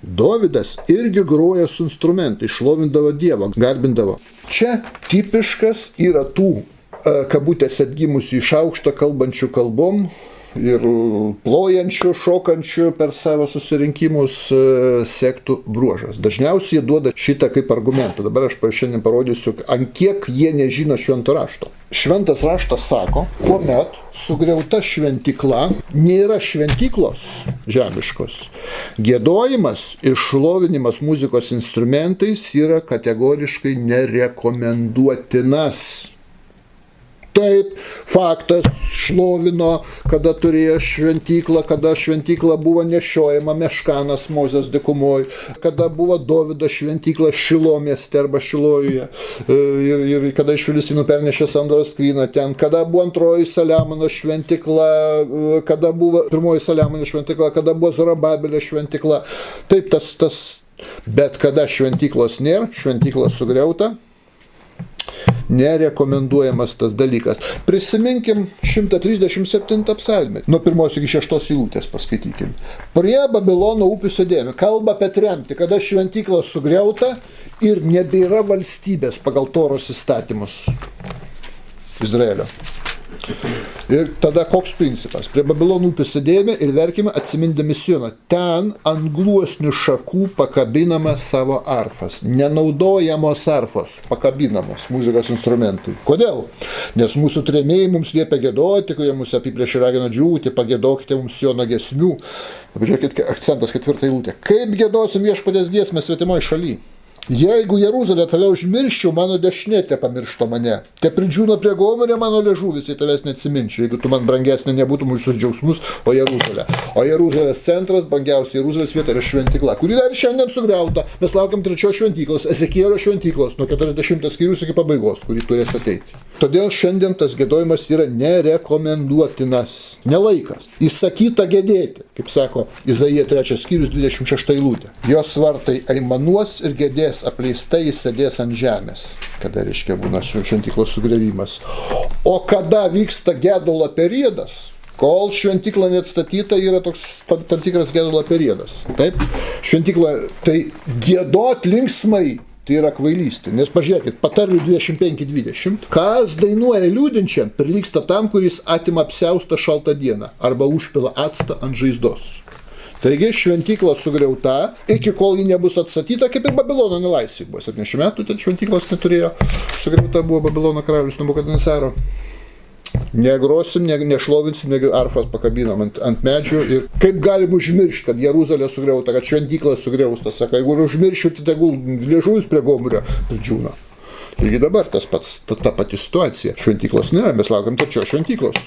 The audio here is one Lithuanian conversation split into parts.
Dovydas irgi groja su instrumentai, šlovindavo Dievą, garbindavo. Čia tipiškas yra tų kabutėse atgimusių iš aukšto kalbančių kalbom ir plojančių, šokančių per savo susirinkimus sektų bruožas. Dažniausiai jie duoda šitą kaip argumentą. Dabar aš šiandien parodysiu, ant kiek jie nežino švento rašto. Šventas raštas sako, kuomet sugriauta šventykla nėra šventyklos žemiškos. Giedojimas ir šlovinimas muzikos instrumentais yra kategoriškai nerekomenduotinas. Taip, faktas, šlovino, kada turėjo šventyklą, kada šventykla buvo nešiojama Meškanas Mozės dykumoj, kada buvo Dovydo šventykla Šilo mieste arba Šilojuje, ir kada iš Filistinų pernešė sandoros skryną ten, kada buvo antroji Saliamono šventykla, kada buvo pirmoji Saliamono šventykla, kada buvo Zorobabelio šventykla. Taip, bet kada šventyklos nėra, šventykla sugriauta, nerekomenduojamas tas dalykas. Prisiminkim 137 psalmę. Nuo 1 iki 6 eilutės paskaitykim. Prie Babilono upių sėdėjome. Kalba apie tremtį, kada šventykla sugriauta ir nebėra valstybės pagal Toros įstatymus Izraelio. Ir tada koks principas? Prie Babilono upių sėdėjome ir verkime atsimindami Sioną. Ten ant gluosnių šakų pakabinama savo arfas. Nenaudojamos arfos, pakabinamos muzikos instrumentai. Kodėl? Nes mūsų trėmėjai mums liepia giedoti, kurie mūsų apiplėšė ragino džiūti, pagiedokite mums Siono giesmių. Pažiūrėkite, akcentas 4 eilutė. Kaip giedosim viešpaties giesmę svetimoje šalyje? Jeigu Jeruzalę tave užmirščiau, mano dešinė te pamiršto mane. Te pridžiūna prie Gomerio mano liežuvis, jei tavęs neatsiminčiau, jeigu tu man brangesnė nebūtum už visus džiaugsmus, o Jeruzalė. O Jeruzalės centras, brangiausia Jeruzalės vieta yra šventykla, kuri dar šiandien sugriauta. Mes laukiam 3 šventyklos, Ezekielio šventyklos, nuo 40 skyrius iki pabaigos, kuri turės ateiti. Todėl šiandien tas giedojimas yra nerekomenduotinas, nelaikas, įsakyta gedėti, kaip sako Izaija 3 skyrius 26 eilutė. Jos vartai aimanuos ir gedės, apleistai jis sėdės ant žemės, kada reiškia būna šventyklos sugrėvimas. O kada vyksta gedulo periodas, kol šventykla neatstatyta, yra toks tam tikras gedulo periodas. Taip, šventykla, tai giedot linksmai, tai yra kvailystė. Nes pažiūrėkit, patarlių 25-20, kas dainuoja liūdinčiam, prilygsta tam, kuris atima apsiaustą šaltą dieną arba užpila actą ant žaizdos. Taigi šventykla sugriauta, iki kol ji nebus atstatyta, kaip ir Babilono nelaisvė buvo. 70 metų ten šventyklos neturėjo, sugriauta buvo Babilono karalius Nabukadnecaro. Negrosim, nešlovinsim, negi arfas pakabinam ant medžių. Ir kaip galim užmiršti, kad Jeruzalė sugriauta, kad šventykla sugriausta. Saka, jeigu užmiršiu, tai tegul liežuvis prie Gomerio pridžiūna. Taigi dabar tas pats, ta pati situacija. Šventyklos nėra, mes laukiam tačios šventyklos.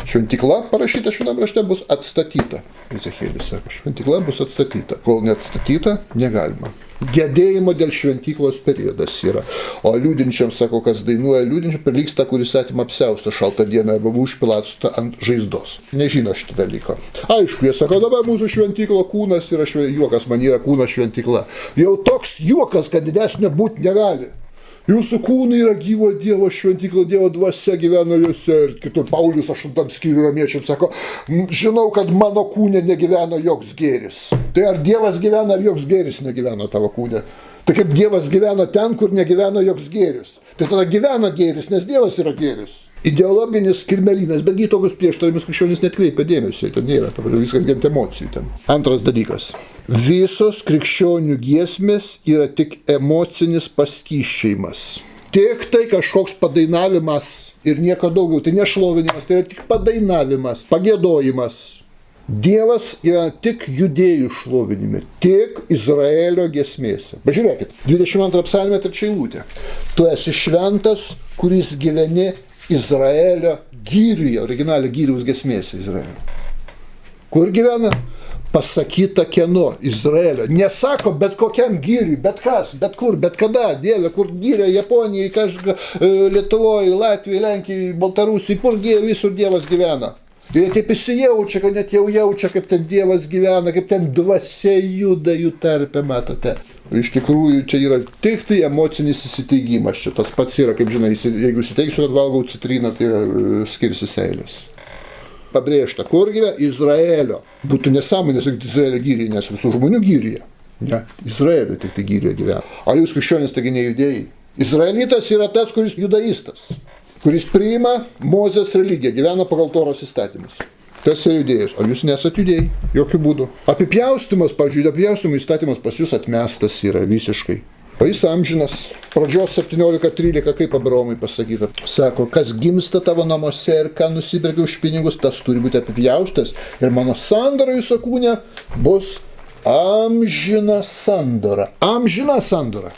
Šventykla parašyta šitam rašte bus atstatyta. Ezechielis sako, šventykla bus atstatyta. Kol neatstatyta, negalima. Gedėjimo dėl šventyklos periodas yra. O liūdinčiam, sako, kas dainuoja liūdinčiam, prilygsta, kuris atima apsiaustą šaltą dieną arba užpila actą ant žaizdos. Nežino šitą dalyką. Aišku, jie sako, dabar mūsų šventyklo kūnas yra juokas, man yra kūnas šventykla. Jau toks juokas, kad didesnio būti negali. Jūsų kūnai yra gyvo Dievo šventykla, Dievo dvasia gyvena juose. Ir kitur Paulius 8 skyriuje romiečiams sako, žinau, kad mano kūne negyvena joks gėris. Tai ar Dievas gyvena, ar joks gėris negyvena tavo kūne? Tai kaip Dievas gyvena ten, kur negyvena joks gėris. Tai tada gyvena gėris, nes Dievas yra gėris. Ideologinis kirmelynas, betgi tokius prieštaravimus krikščionys netkreipia dėmesio, ten nėra, viskas gent emocijų ten. Antras dalykas. Visos krikščionių giesmės yra tik emocinis paskyščiajimas. Tik tai kažkoks padainavimas ir nieko daugiau, tai nešlovinimas, tai yra tik padainavimas, pagiedojimas. Dievas yra tik judėjų šlovinime, tik Izraelio giesmėse. Pažiūrėkit, 22 psalmė 3 eilutė. Tu esi šventas, kuris gyveni Izraelio gyriuje, originalio gyriaus giesmėse Izraelio. Kur gyvena? Pasakyta kieno? Izraelio. Nesako bet kokiam gyriui, bet kas, bet kur, bet kada. Dieve, kur gyrė Japonijai, Lietuvoje, Latvijoje, Lenkijoje, Baltarusijoje, kur visur Dievas gyvena. Ir jie taip įsijaučia, kad net jau jaučia, kaip ten Dievas gyvena, kaip ten dvasia juda jų tarpe, matote. Iš tikrųjų, čia yra tik tai emocinis įsiteigimas. Čia tas pats yra, kaip žinai, jeigu įsiteigsiu, kad valgau citriną, tai skirsis eilės. pabrėžta, kur gyvena Izraelio. Būtų nesąmonė sakyti Izraelio gyriai, nes visų žmonių gyriai. Ne, Izraelio tik tai gyriai gyvena. O jūs krikščionys taigi ne judėjai. Izraelitas yra tas, kuris judaistas, kuris priima Mozės religiją, gyvena pagal Toros įstatymus. Tas yra judėjas, o jūs nesat judėjai, jokių būdų. Apipjaustymas, pavyzdžiui, apipjaustymo įstatymas pas jūs atmestas yra visiškai. O jis amžinas. Pradžios 17:13, kaip Abraomui pasakyta. Sako, kas gimsta tavo namuose ir ką nusipirkai už pinigus, tas turi būti apipjaustas. Ir mano sandora jūsų kūne bus amžina sandora. Amžina sandora.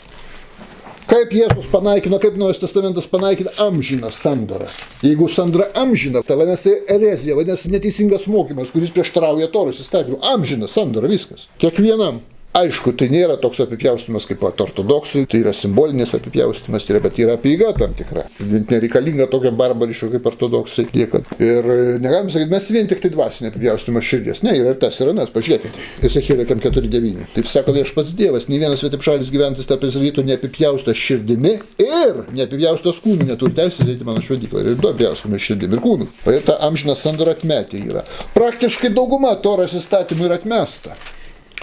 Kaip Jėzus panaikino, kaip Naujas Testamentas panaikino amžiną sandorą. Jeigu sandra amžina, tai vadinasi erezija, vadinasi neteisingas mokymas, kuris prieštarauja Toros įstatymui. Amžina sandora, viskas. Kiekvienam. Aišku, tai nėra toks apipjaustymas kaip ortodoksai, tai yra simbolinis apipjaustymas, bet yra apeiga tam tikra. Nereikalinga tokia barbariška kaip ortodoksai. Ir negalim sakyti, mes vien tik tai dvasinė apipjaustymą širdies. Ne, yra tas ir anas, pažiūrėkite. Ezechielio 4:9. Taip sako Viešpats Dievas, nei vienas svetimšalis gyventis tarp izraelitų neapipjaustas širdimi ir neapipjaustas kūnu neturi teisės eiti mano šventyklą. Ir du apipjaustymai širdimi ir kūnu. O ir ta amžina sandora atmetė yra. Praktiškai dauguma Toros įstatymų yra atmesta.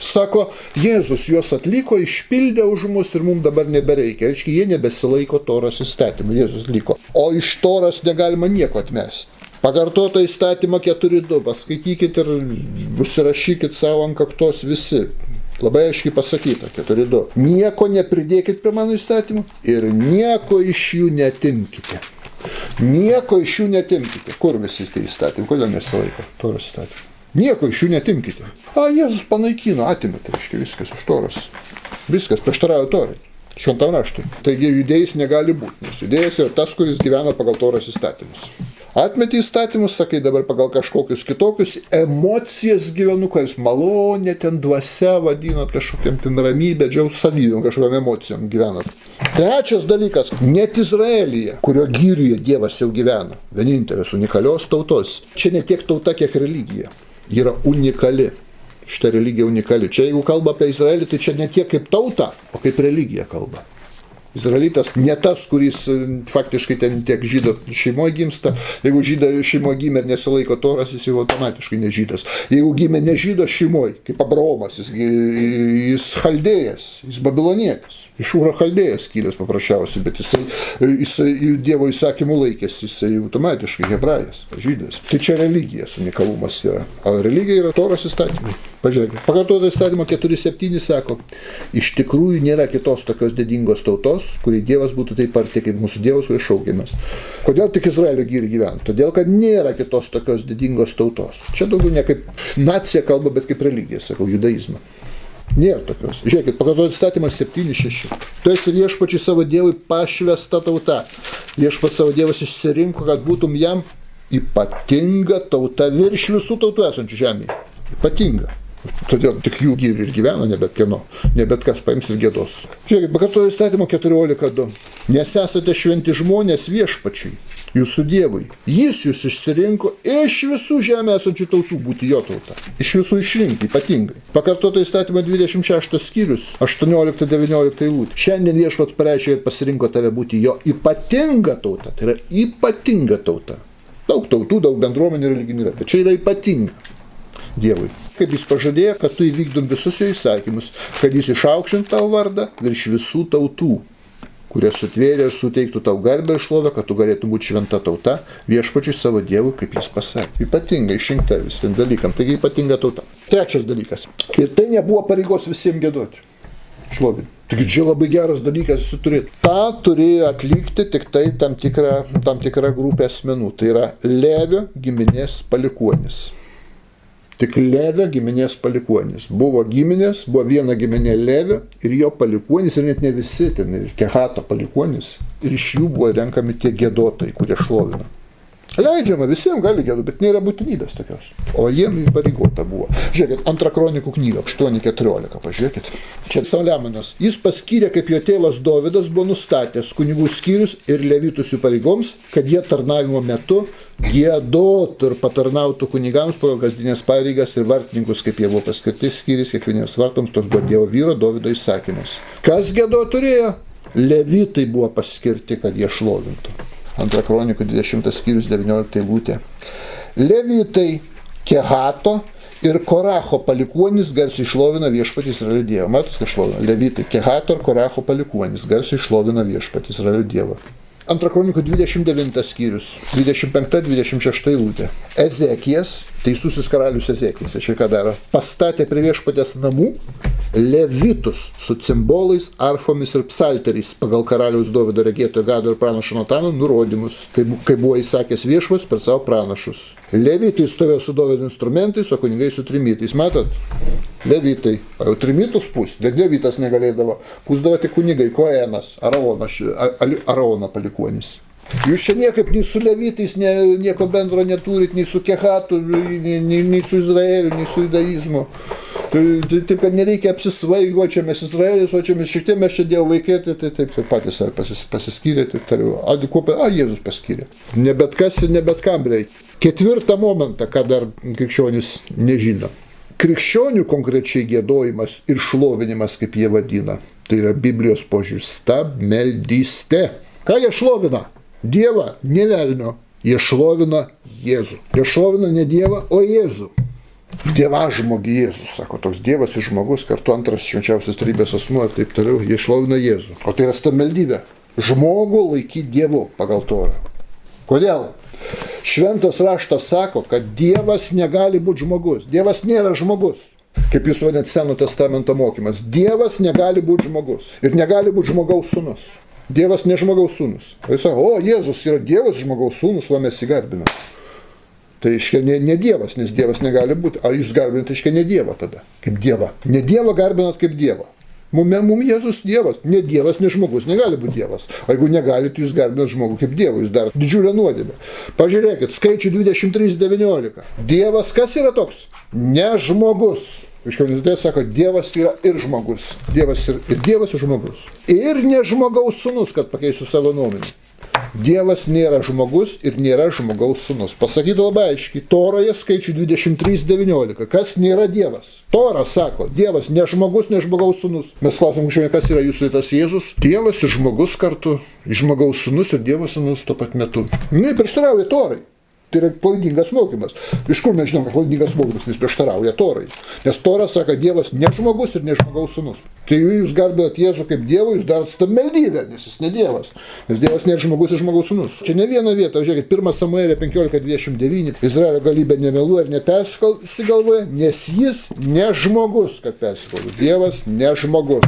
Sako, Jėzus juos atliko, išpildė už mus ir mums dabar nebereikia. Reiškia, jie nebesilaiko Toros įstatymų. Jėzus atliko. O iš Toros negalima nieko atmesti. Pakartoto įstatymą 4.2. Paskaitykit ir užsirašykit savo ant kaktos visi. Labai aiškiai pasakyta 4.2. Nieko nepridėkit prie mano įstatymų ir nieko iš jų netimkite. Nieko iš jų netimkite. Kur visi tie įstatymai? Kodėl nesilaiko Toros įstatymų? Nieko iš jų netimkite. Jėzus panaikino, atėmė, tai reiškia viskas iš Toros. Viskas prieštarauja Torai. Šventam raštui. Taigi judėjas negali būti, nes judėjas yra tas, kuris gyvena pagal Toros įstatymus. Atmetė įstatymus, sakai, dabar pagal kažkokius kitokius emocijas gyvenu, ką jūs malonė, ten dvasia vadinat, kažkokiam ten ramybė, savybėm, kažkokiam emocijom gyvenat. Trečias dalykas, net Izraelyje, kurio gyriuje Dievas jau gyvena, vienintelės unikalios tautos. Čia ne tiek tauta, kiek religija. Yra unikali. Šita religija unikali. Čia jeigu kalba apie Izraelį, tai čia ne tiek kaip tauta, o kaip religija kalba. Izraelitas ne tas, kuris faktiškai ten tiek žydo šeimoje gimsta. Jeigu žydo šeimoje gimė ir nesilaiko Toros, jis jau automatiškai nežydas. Jeigu gimė nežydo šeimoje, kaip Abraomas, jis chaldėjas, jis babilonietis. Iš Ūro chaldėjas kilęs paprasčiausiai, bet jisai Dievo įsakymų laikėsi, jisai automatiškai hebrajas, žydas. Tai čia religijos unikalumas yra. O religija yra Toros įstatymai. Pažiūrėkit, pakartota įstatymo 4.7 sako, iš tikrųjų nėra kitos tokios didingos tautos, kurį Dievas būtų taip arti kaip mūsų Dievas, kuris šaukiamas. Kodėl tik Izraelio gyri gyvena? Todėl, kad nėra kitos tokios didingos tautos. Čia daugiau ne kaip nacija kalba, bet kaip religija, sakau, judaizmą. Nėra tokios. Žiūrėkit, pakartot įstatymas 7.6. Tu esi viešpačiui savo Dievui pašvęsta tauta. Viešpats savo Dievas išsirinko, kad būtum jam ypatinga tauta virš visų tautų esančių žemėje. Ypatinga. Todėl tik jų gyri ir gyvena, ne bet kieno. Ne bet kas paims ir gėdos. Žiūrėkit, pakartot įstatymo 14.2. Nes esate šventi žmonės viešpačiui, jūsų Dievui. Jis jūs išsirinko iš visų žemė esančių tautų būti jo tauta. Iš visų išrinkti, ypatingai. Pakartoto įstatymo 26 skyrius, 18-19 eilutė. Šiandien viešpats pareiškė ir pasirinko tave būti jo ypatinga tauta. Tai yra ypatinga tauta. Daug tautų, daug bendruomenių religinių yra, bet čia yra ypatinga Dievui. Kaip jis pažadėjo, kad tu įvykdom visus jo įsakymus, kad jis išaukšint tavo vardą virš visų tautų, kurie sutvėrė ir suteiktų tau garbę ir šlovę, kad tu galėtum būti šventa tauta viešpačiui savo Dievui, kaip jis pasakė. Ypatingai išrinkta visiems dalykam, taigi ypatinga tauta. Trečias dalykas. Ir tai nebuvo pareigos visiems giedoti. Šlovinti. Taigi čia labai geras dalykas jis turėtų. Ta turėjo atlikti tik tai tam tikra grupė asmenų. Tai yra Levio giminės palikuonis. Tik Levio giminės palikuonis. Buvo giminės, buvo viena giminė Levio ir jo palikuonis, ir net ne visi, ten ir Kehato palikuonis. Ir iš jų buvo renkami tie giedotojai, kurie šlovina. Leidžiama, visiems gali giedoti, bet nėra būtinybės tokios. O jiems įpareigota buvo. Žiūrėkit, 2 kronikų knyga, 8.14, pažiūrėkit. Čia Saliamonas. Jis paskyrė, kaip jo tėvas Dovydas buvo nustatęs kunigų skyrius ir levitus jų pareigoms, kad jie tarnavimo metu giedotų ir patarnautų kunigams pagal kasdienės pareigas ir vartininkus, kaip jie buvo paskirti skyrius kiekvieniems vartams, toks buvo Dievo vyro Dovydo įsakymas. Kas giedoti turėjo? Levitai buvo paskirti, kad jie šlovintų. 2 kronikų 20 skyrius 19 eilutė. Levitai, Kehato ir Koracho palikuonys garsiai šlovina viešpatį Izraelio Dievą. Matot, ką šlovina? Levitai, Kehato ir Koracho palikuonys garsiai šlovina viešpatį Izraelio Dievą. 2 Kronikų 29 skyrius, 25-26 eilutė. Ezekijas, teisusis karalius Ezekijas, čia ką daro, pastatė prie viešpatės namų levitus su cimbolais, arfomis ir psalteriais pagal karaliaus Dovydo regėtojo Gado ir pranašo Natano nurodymus, kai buvo įsakęs viešpats per savo pranašus. Levitai stovėjo su Dovydo instrumentais, o kunigai su trimitais. Matot? Levitai. Jau trimitus pūs, bet levitas negalėdavo. Pūsdavo tik kunigai, Koenas, Araono palikuonis. Jūs čia niekaip nei su levitais nieko bendro neturit, nei su Kehatu, nei su Izraeliu, nei su judaizmu. Taip, kad nereikia apsisvaigo, čia mes Izraelis, o čia mes šiek tiek mes čia Dievo vaikai, tai taip patys pasiskyrė, taip toliau. Jėzus paskyrė. Ne bet kas ir ne bet kam reikia. 4 momentą, ką dar krikščionis nežino. Krikščionių konkrečiai giedojimas ir šlovinimas, kaip jie vadina, tai yra Biblijos požiūris, stabmeldyste. Ką jie šlovina? Dievą, ne velnio. Jie šlovina Jėzų. Jie šlovina ne Dievą, o Jėzų. Dievažmogi Jėzus, sako, toks Dievas ir žmogus, kartu antras švenčiausios trejybės asmuo ir taip toliau, jie šlovina Jėzų. O tai yra stabmeldybė. Žmogų laikyti Dievu pagal Torą. Kodėl? Šventas raštas sako, kad Dievas negali būti žmogus. Dievas nėra žmogus. Kaip jūs vadinate Seno testamento mokymas. Dievas negali būti žmogus. Ir negali būti žmogaus sūnus. Dievas ne žmogaus sūnus. Jis sako, Jėzus yra Dievas, žmogaus sūnus, o mes jį garbiname. Tai iškia ne Dievas, nes Dievas negali būti. A jūs garbinate iškia ne Dievą tada, kaip Dievą. Ne Dievą garbinat kaip Dievą. Mum Jėzus Dievas. Ne Dievas, ne žmogus, negali būti Dievas. O jeigu negalite, jūs garbinat žmogų kaip Dievą, jūs dar didžiulę nuodėmę. Pažiūrėkit, skaičių 23:19. Dievas kas yra toks? Ne žmogus. Iškiaunintai sako, Dievas yra ir žmogus. Dievas ir Dievas ir žmogus. Ir ne žmogaus sūnus, kad pakeisiu savo nuomonę. Dievas nėra žmogus ir nėra žmogaus sūnus. Pasakyta labai aiškiai, Toroje skaičių 23:19. Kas nėra Dievas? Tora sako, Dievas ne žmogus, ne žmogaus sūnus. Mes klausom, kas yra jūsų tas Jėzus? Dievas ir žmogus kartu. Žmogaus sūnus ir Dievo sūnus tuo pat metu. Prieštarauja Torai. Tai yra klaidingas mokymas. Iš kur mes žinom, kad klaidingas mokymas, nes prieštarauja Torai. Nes Tora sako, Dievas ne žmogus ir ne žmogaus sūnus. Tai jūs garbinat Jėzų kaip Dievą, jūs darot stabmeldybę, nes jis ne Dievas. Nes Dievas nėra žmogus ir žmogaus sūnus. Čia ne viena vieta, žiūrėkit, 1 Samuelio 15:29. Izraelio galybė nemeluoja ir nepersigalvoja, nes jis ne žmogus, kad persigalvoja. Dievas ne žmogus.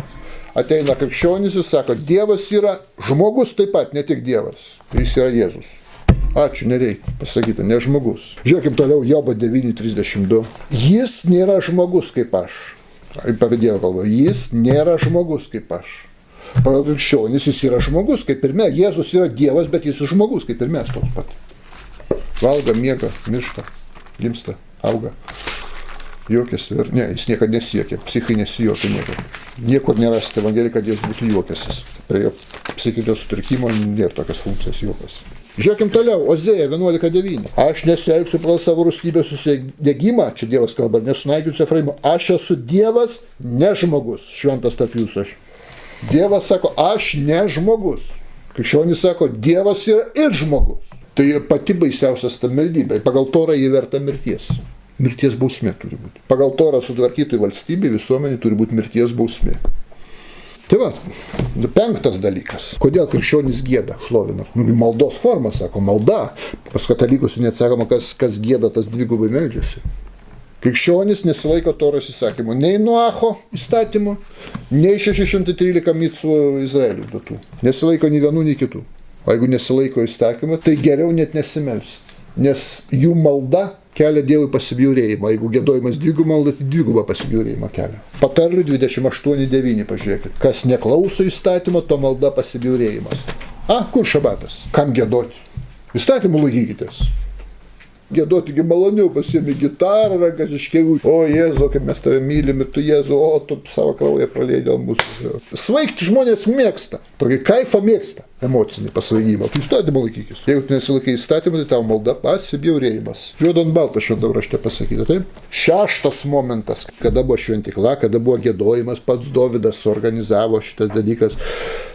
Ateina krikščionis ir sako, Dievas yra žmogus taip pat, ne tik Dievas. Jis yra Jėzus. Ačiū, nereikia pasakyti, ne žmogus. Žiūrėkim toliau, Jobo 9:32. Jis nėra žmogus kaip aš. Apie Dievą kalba. Jis nėra žmogus kaip aš. Pagal krikščionis jis yra žmogus kaip ir mes. Jėzus yra Dievas, bet jis yra žmogus kaip ir mes toks pat. Valga, miega, miršta, gimsta, auga. Juokiasi. Ne, jis niekada nesiekia. Psichai nesijuokia niekada. Niekur nerasti Evangeliją, kad jis būtų juokęsis. Prie jo psichinio sutrikimo nėra tokios funkcijos juokas. Žiūrėkim toliau, Ozėja 11:9. Aš nesielgsiu pagal savo rūstybės susidegimą, čia Dievas kalba, nesunaikinsiu Efraimo. Aš esu Dievas, ne žmogus, šventas tarp jūsų aš. Dievas sako, aš ne žmogus. Krikščionis sako, Dievas yra ir žmogus. Tai pati baisiausia stabmeldybė. Pagal Torą jį verta mirties. Mirties bausmė turi būti. Pagal Torą sutvarkytųjų valstybė, visuomenė turi būti mirties bausmė. Tai va, 5 dalykas. Kodėl krikščionys gieda, šlovina? Maldos forma, sako, malda. Pas katalikus neatsakoma, kas gieda, tas dvigubai meldžiasi. Krikščionys nesilaiko Toros įsakymų. Nei Noacho įstatymų, nei 613 micvų Izraeliui duotų. Nesilaiko nei vienų, nei kitų. O jeigu nesilaiko įstatymą, tai geriau net nesimelsti. Nes jų malda kelia Dievui pasibjaurėjimą. Jeigu giedojimas dvigubą maldą, tai dvigubą pasibjaurėjimą kelia. Patarlių 28:9, pažiūrėkit. Kas neklauso įstatymo, to malda pasibjaurėjimas. Kur šabatas? Kam giedoti? Įstatymų laikykitės. Giedotigi maloniau, pasiemi gitarą, rankas iškėlių. O Jėzau, kaip mes tave mylim ir tu Jėzau, o tu savo kraują praleidai dėl mūsų. Svaigti žmonės mėgsta. Tokį kaifą mėgsta. Emocinį pasvaigimą. Tu įstatymą laikykis. Jeigu tu nesilaikai įstatymą, tai tavo malda pasibjaurėjimas. Juodu ant balto šventame rašte pasakyta, taip? 6 momentas, kada buvo šventikla, kada buvo giedojimas, pats Dovydas suorganizavo šitas dalykas.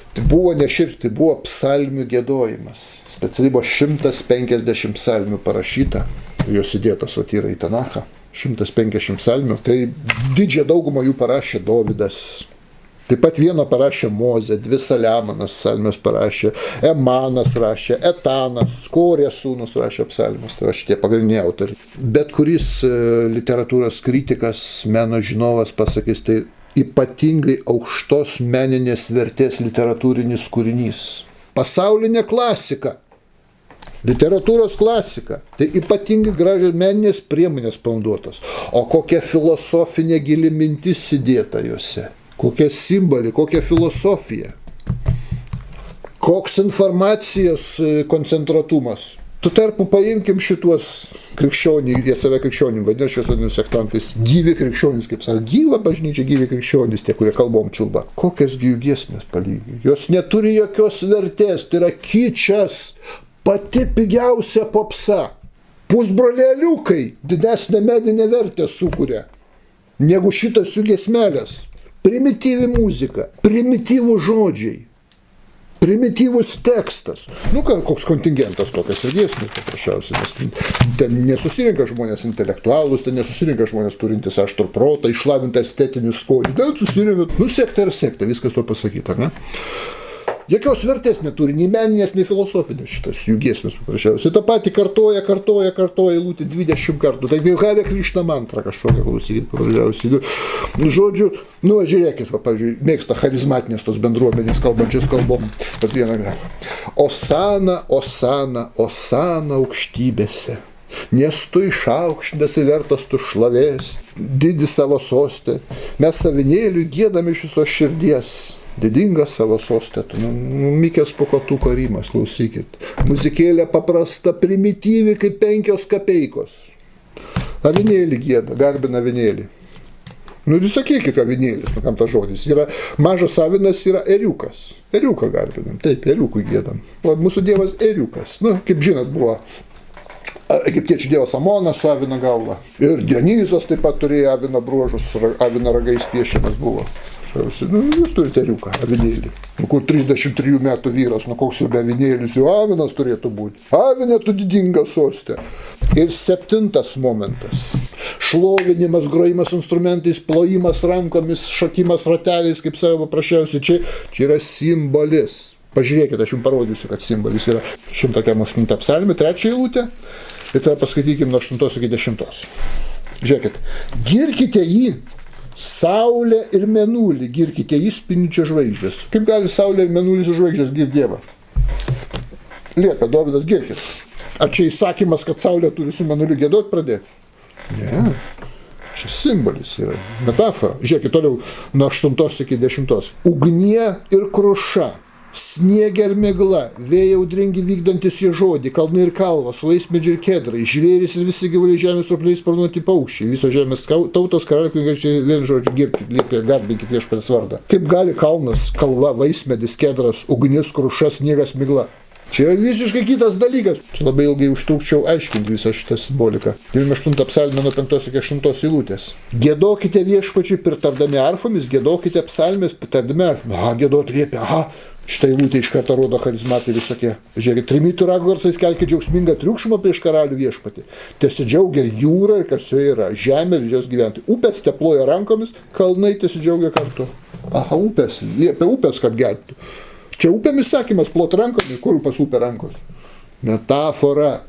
Tai buvo ne šiaip, tai buvo psalmių giedojimas. Specialiai buvo 150 psalmių parašyta. jos įdėtos yra į Tanachą, 150 psalmių. Tai didžiąją daugumą jų parašė Dovydas. Taip pat vieną parašė Mozė, 2 Saliamonas psalmes parašė, Emanas rašė, Etanas, Korės sūnus rašė psalmes, tai šitie pagrindiniai autoriai. Bet kuris literatūros kritikas, meno žinovas pasakys, tai ypatingai aukštos meninės vertės literatūrinis kūrinys. Pasaulinė klasika. Literatūros klasika. Tai ypatingai gražios meninės priemonės panaudotos. O kokia filosofinė gili mintis įdėta juose. Kokie simboliai, kokia filosofija. Koks informacijos koncentratumas. Tu tarpu paimkim šituos krikščionį, jie save krikščionim vadina, šios vadinu sektantais, gyvi krikščionys, kaip sako, gyva bažnyčia, gyvi krikščionys, tie, kurie kalbom čiulba. Kokias gyvų giesmės palygiai? Jos neturi jokios vertės, tai yra kičas, pati pigiausia popsa. Pusbrolėliukai didesnę medinę vertę sukuria negu šitas jų giesmelės. Primityvi muzika, primityvų žodžiai. Primityvus tekstas. Nu, koks kontingentas tokias ir giesmės, paprasčiausiai, nes ten nesusirinka žmonės intelektualus, ten nesusirinka žmonės turintys aštrų protą, išlavintą estetinį skonį, ten susirinka, sekta ir sekta, viskas to pasakyta, ar ne? Jokios vertės neturi, nei meninės, nei filosofinės šitas jų giesmės, paprasčiausiai. Ta pati kartoja eilutį 20 kartų. Taip jau Hare Krishna mantra kažkokia, klausykit, paprasčiausiai. Žodžiu, žiūrėkit, pavyzdžiui, mėgsta charizmatinės tos bendruomenės kalbančios kalbom. Bet vieną. Osana, osana, osana aukštybėse. Nes tu išaukštintas ir vertas tu šlavės, didi savo sostę. Mes savinėliui giedame iš visos širdies. Didinga savo sostę, Mikės Pūkuotuko rimas, klausykit. Muzikėlė paprasta, primityvi, kaip 5 kapeikos. Avinėlį gieda, garbina avinėlį. Sakykit avinėlis, kam tas žodis. Yra mažas avinas, yra eriukas. Eriuką garbinam, taip, eriukui giedam. O mūsų dievas eriukas. Kaip žinot, buvo egiptiečių dievas Amonas su avino galva. Ir Dionizas taip pat turėjo avino bruožus, avino ragais piešiamas buvo. Jūs turite eriuką, avinėlį. Kur 33 metų vyras, koks jau be avinėlis, jau avinas turėtų būti. Avinė tu didinga sostė. Ir 7 momentas. Šlovinimas, grojimas instrumentais, plojimas rankomis, šokimas rateliais, kaip savo paprasčiausiai. Čia yra simbolis. Pažiūrėkite, aš jums parodysiu, kad simbolis yra 108 psalmė, 3 eilutė. Ir tada paskaitykim nuo 8 iki 10. Žiūrėkit, girkite jį. Saulė ir mėnulį, girkite jį spindinčias žvaigždės. Kaip gali saulė ir mėnulis ir žvaigždės girti Dievą? Liepia Dovydas, girkit. Ar čia įsakymas, kad saulė turi su mėnuliu giedot pradėti? Ne. Čia simbolis yra, metafora. Žiūrėkit toliau nuo 8 iki 10. Ugnie ir kruša. Sniegė ir migla, vėjai audringi vykdantis į žodį, kalnai ir kalvos, vaismedžiai ir kedrai, žvėrys ir visi gyvuliai žemės ropliais sparnuoti paukščiai, viso žemės tautos karaliai, kunigaikščiai, vien žodžiu, girkit, liepia, garbinkit Viešpaties vardą. Kaip gali kalnas, kalva, vaismedis, kedras, ugnis, kruša, sniegas, migla? Čia yra visiškai kitas dalykas. Čia labai ilgai užtrukčiau aiškinti visą šitą simboliką. 98 psalmė nuo 5 iki 8 eilutės. Giedokite Viešpačiui pritardami arfomis, giedokite psalmės pritardami arfomis. Giedot liepia, Šitą eilutę iš karto rodo charizmatai visokie. Žiūrėkit, trimitų raggarsais kelkit džiaugsmingą triukšmą prieš karalių Viešpatį. Tesidžiaugia jūra ir kas joje yra, žemė ir jos gyventojai. Upės teploja rankomis, kalnai tesidžiaugia kartu. Upės, liepia upės, kad gertų. Čia upėmis sakymas, plot rankomis, kur pas upė rankos. Metafora.